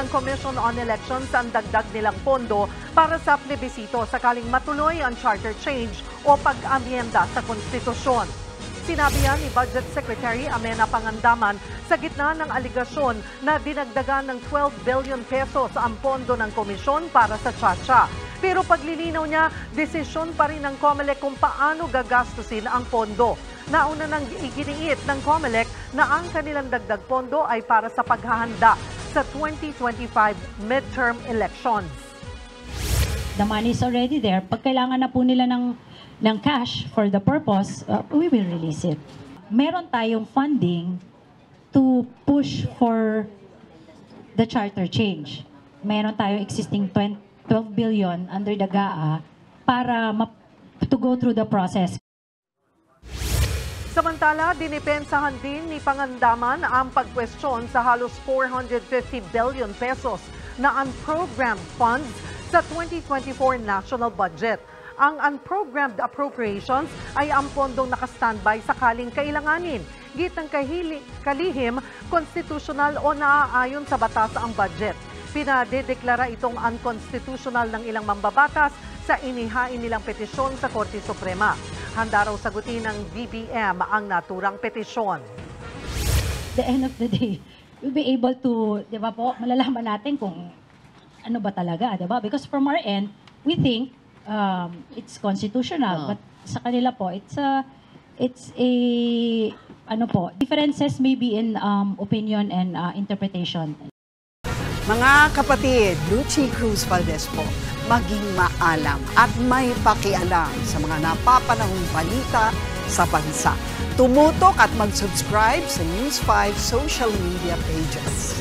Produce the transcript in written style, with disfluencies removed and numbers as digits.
ng Commission on Elections ang dagdag nilang pondo para sa plebisito sakaling matuloy ang charter change o pag-amyenda sa konstitusyon. Sinabi yan ni Budget Secretary Amenah Pangandaman sa gitna ng aligasyon na dinagdagan ng 12 billion pesos ang pondo ng komisyon para sa Chacha. Pero paglilinaw niya, desisyon pa rin ng COMELEC kung paano gagastusin ang pondo. Nauna nang iginiit ng COMELEC na ang kanilang dagdag pondo ay para sa paghahanda sa 2025 midterm elections. The money is already there. Pag kailangan na po nila ng cash for the purpose, we will release it. Meron tayong funding to push for the charter change. Meron tayong existing 12 billion under the GAA para to go through the process. Samantala, dinipensahan din ni Pangandaman ang pagkwestiyon sa halos 450 billion pesos na unprogrammed funds sa 2024 national budget. Ang unprogrammed appropriations ay ang pondong nakastandby sakaling kailanganin. Gitang kalihim, konstitusyonal o naaayon sa batas ang budget. Pinadedeklara itong unconstitutional ng ilang mambabatas sa inihain nilang petisyon sa Korte Suprema. Handa raw sagutin ng DBM ang naturang petisyon. The end of the day, we'll be able to, di ba po, malalaman natin kung ano ba talaga, di ba? Because from our end, we think it's constitutional, but sa kanila po, it's a ano po, differences maybe in opinion and interpretation. Mga kapatid, Lucy Cruz Valdez po, maging maalam at may pakialam sa mga napapanahong balita sa bansa. Tumutok at mag-subscribe sa News 5 social media pages.